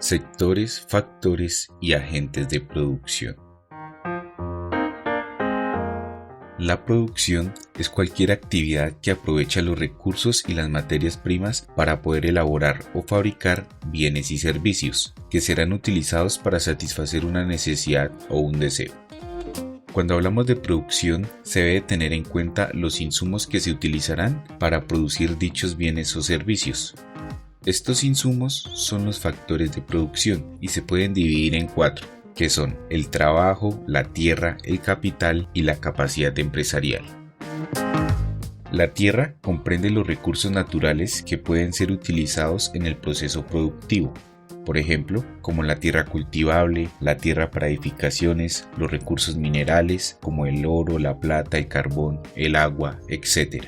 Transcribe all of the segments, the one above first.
Sectores, factores y agentes de producción. La producción es cualquier actividad que aprovecha los recursos y las materias primas para poder elaborar o fabricar bienes y servicios, que serán utilizados para satisfacer una necesidad o un deseo. Cuando hablamos de producción, se debe tener en cuenta los insumos que se utilizarán para producir dichos bienes o servicios. Estos insumos son los factores de producción y se pueden dividir en 4, que son el trabajo, la tierra, el capital y la capacidad empresarial. La tierra comprende los recursos naturales que pueden ser utilizados en el proceso productivo, por ejemplo, como la tierra cultivable, la tierra para edificaciones, los recursos minerales como el oro, la plata, el carbón, el agua, etc.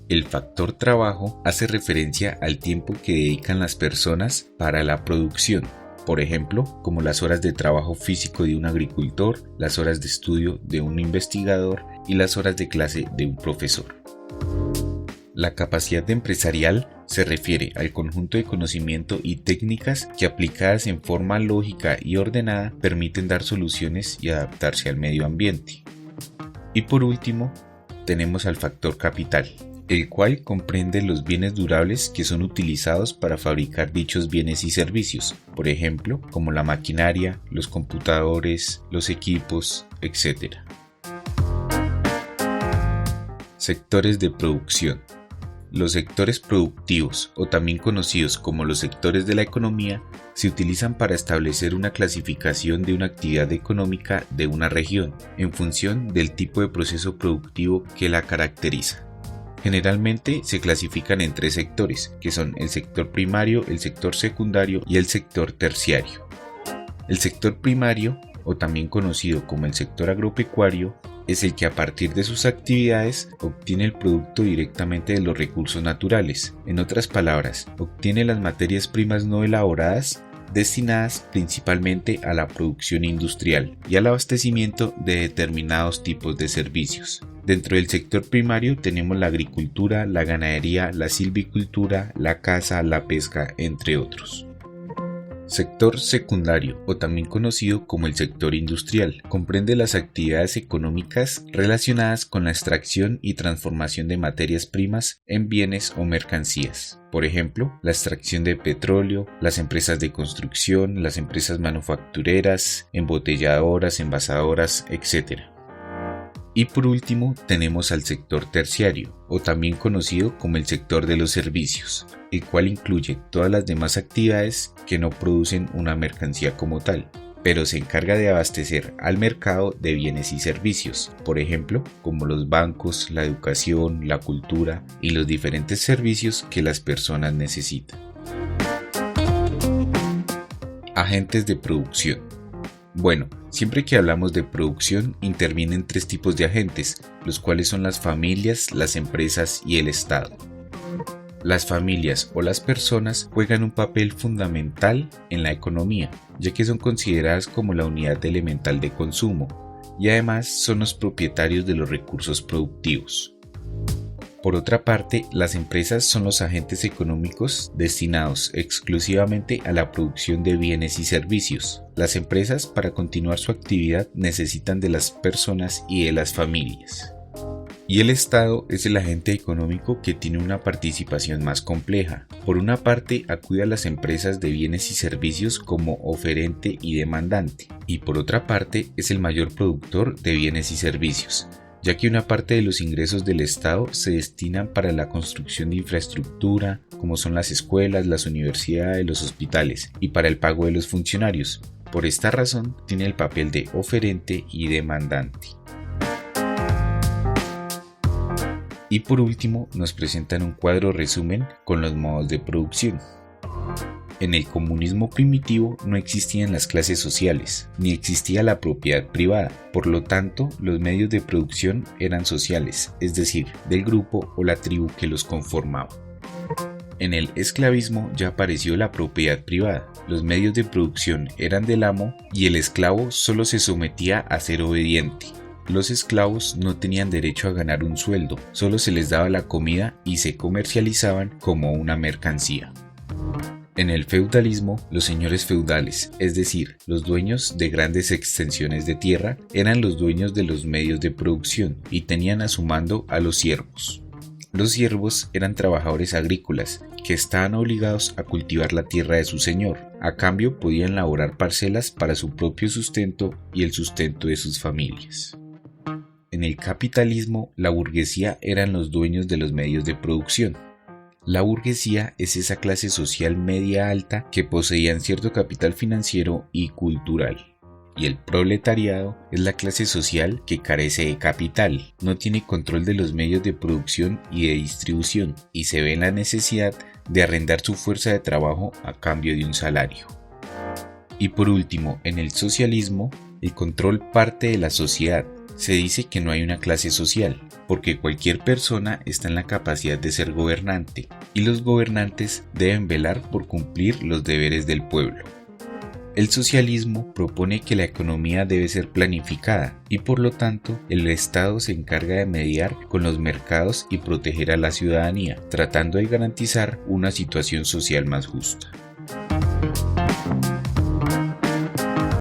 El factor trabajo hace referencia al tiempo que dedican las personas para la producción, por ejemplo, como las horas de trabajo físico de un agricultor, las horas de estudio de un investigador y las horas de clase de un profesor. La capacidad empresarial se refiere al conjunto de conocimiento y técnicas que aplicadas en forma lógica y ordenada permiten dar soluciones y adaptarse al medio ambiente. Y por último, tenemos al factor capital, el cual comprende los bienes durables que son utilizados para fabricar dichos bienes y servicios, por ejemplo, como la maquinaria, los computadores, los equipos, etc. Sectores de producción. Los sectores productivos, o también conocidos como los sectores de la economía, se utilizan para establecer una clasificación de una actividad económica de una región, en función del tipo de proceso productivo que la caracteriza. Generalmente se clasifican en 3 sectores, que son el sector primario, el sector secundario y el sector terciario. El sector primario, o también conocido como el sector agropecuario, es el que a partir de sus actividades obtiene el producto directamente de los recursos naturales. En otras palabras, obtiene las materias primas no elaboradas destinadas principalmente a la producción industrial y al abastecimiento de determinados tipos de servicios. Dentro del sector primario tenemos la agricultura, la ganadería, la silvicultura, la caza, la pesca, entre otros. Sector secundario, o también conocido como el sector industrial, comprende las actividades económicas relacionadas con la extracción y transformación de materias primas en bienes o mercancías. Por ejemplo, la extracción de petróleo, las empresas de construcción, las empresas manufactureras, embotelladoras, envasadoras, etc. Y por último tenemos al sector terciario, o también conocido como el sector de los servicios, el cual incluye todas las demás actividades que no producen una mercancía como tal, pero se encarga de abastecer al mercado de bienes y servicios, por ejemplo, como los bancos, la educación, la cultura y los diferentes servicios que las personas necesitan. Agentes de producción. Bueno, siempre que hablamos de producción intervienen 3 tipos de agentes, los cuales son las familias, las empresas y el Estado. Las familias o las personas juegan un papel fundamental en la economía, ya que son consideradas como la unidad elemental de consumo y además son los propietarios de los recursos productivos. Por otra parte, las empresas son los agentes económicos destinados exclusivamente a la producción de bienes y servicios. Las empresas, para continuar su actividad, necesitan de las personas y de las familias. Y el Estado es el agente económico que tiene una participación más compleja. Por una parte, acude a las empresas de bienes y servicios como oferente y demandante, y por otra parte, es el mayor productor de bienes y servicios, ya que una parte de los ingresos del Estado se destinan para la construcción de infraestructura, como son las escuelas, las universidades, los hospitales, y para el pago de los funcionarios. Por esta razón, tiene el papel de oferente y demandante. Y por último, nos presentan un cuadro resumen con los modos de producción. En el comunismo primitivo no existían las clases sociales, ni existía la propiedad privada, por lo tanto los medios de producción eran sociales, es decir, del grupo o la tribu que los conformaba. En el esclavismo ya apareció la propiedad privada, los medios de producción eran del amo y el esclavo solo se sometía a ser obediente. Los esclavos no tenían derecho a ganar un sueldo, solo se les daba la comida y se comercializaban como una mercancía. En el feudalismo, los señores feudales, es decir, los dueños de grandes extensiones de tierra, eran los dueños de los medios de producción y tenían a su mando a los siervos. Los siervos eran trabajadores agrícolas que estaban obligados a cultivar la tierra de su señor. A cambio podían laborar parcelas para su propio sustento y el sustento de sus familias. En el capitalismo, la burguesía eran los dueños de los medios de producción. La burguesía es esa clase social media alta que poseían cierto capital financiero y cultural. Y el proletariado es la clase social que carece de capital, no tiene control de los medios de producción y de distribución y se ve en la necesidad de arrendar su fuerza de trabajo a cambio de un salario. Y por último, en el socialismo, el control parte de la sociedad. Se dice que no hay una clase social, porque cualquier persona está en la capacidad de ser gobernante, y los gobernantes deben velar por cumplir los deberes del pueblo. El socialismo propone que la economía debe ser planificada y por lo tanto el Estado se encarga de mediar con los mercados y proteger a la ciudadanía, tratando de garantizar una situación social más justa.